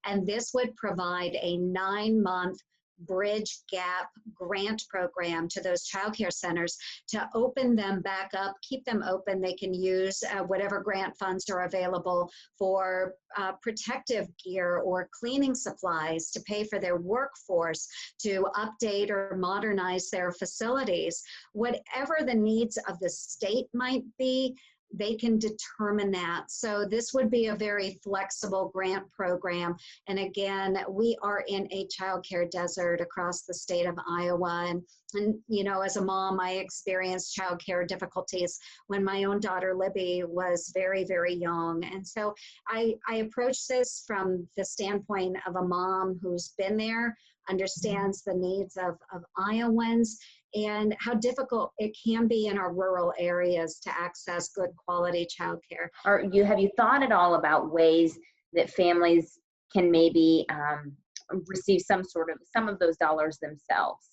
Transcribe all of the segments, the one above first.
And this would provide a 9-month bridge gap grant program to those childcare centers to open them back up, keep them open. They can use whatever grant funds are available for protective gear or cleaning supplies to pay for their workforce, to update or modernize their facilities. Whatever the needs of the state might be, they can determine that. So this would be a very flexible grant program. And again, we are in a childcare desert across the state of Iowa. And you know, as a mom, I experienced childcare difficulties when my own daughter, Libby, was very, very young. And so I approach this from the standpoint of a mom who's been there, understands the needs of Iowans, and how difficult it can be in our rural areas to access good quality childcare. Have you thought at all about ways that families can maybe receive some of those dollars themselves?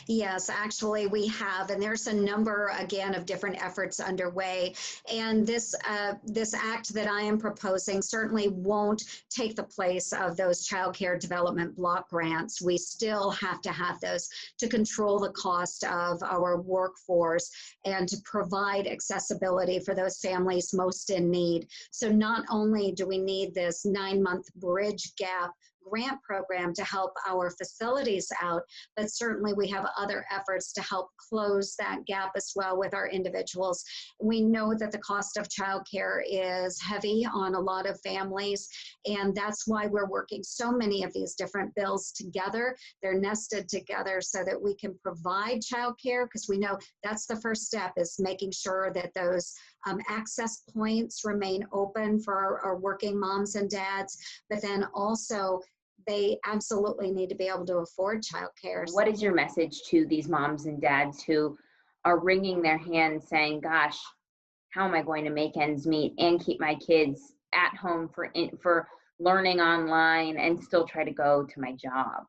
Yes, actually we have, and there's a number, again, of different efforts underway. And this act that I am proposing certainly won't take the place of those child care development block grants. We still have to have those to control the cost of our workforce and to provide accessibility for those families most in need. So not only do we need this 9-month bridge gap grant program to help our facilities out, but certainly we have other efforts to help close that gap as well with our individuals. We know that the cost of childcare is heavy on a lot of families, and that's why we're working so many of these different bills together. They're nested together so that we can provide childcare, because we know that's the first step, is making sure that those access points remain open for our working moms and dads, but then also they absolutely need to be able to afford childcare. What is your message to these moms and dads who are wringing their hands saying, gosh, how am I going to make ends meet and keep my kids at home for learning online and still try to go to my job?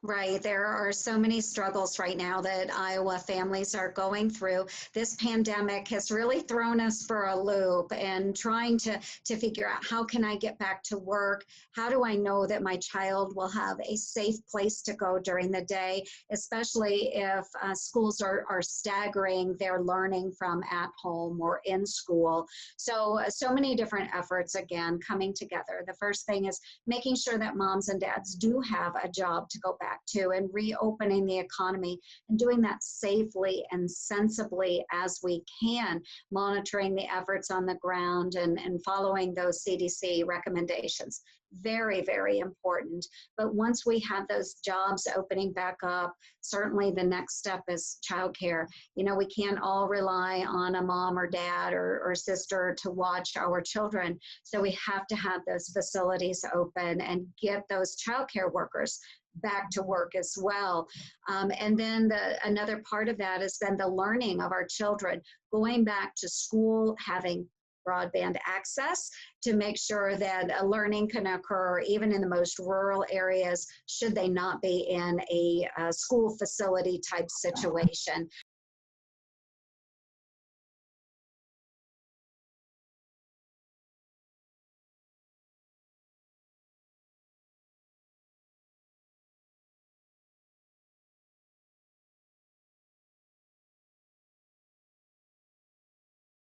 Right. There are so many struggles right now that Iowa families are going through. This pandemic has really thrown us for a loop, and trying to figure out, how can I get back to work? How do I know that my child will have a safe place to go during the day, especially if schools are staggering their learning from at home or in school. So many different efforts, again, coming together. The first thing is making sure that moms and dads do have a job to go back to, and reopening the economy and doing that safely and sensibly as we can, monitoring the efforts on the ground and following those CDC recommendations. Very, very important. But once we have those jobs opening back up, certainly the next step is childcare. You know, we can't all rely on a mom or dad or sister to watch our children. So we have to have those facilities open and get those childcare workers back to work as well. And then another part of that is then the learning of our children, going back to school, having broadband access to make sure that learning can occur even in the most rural areas, should they not be in a school facility type situation.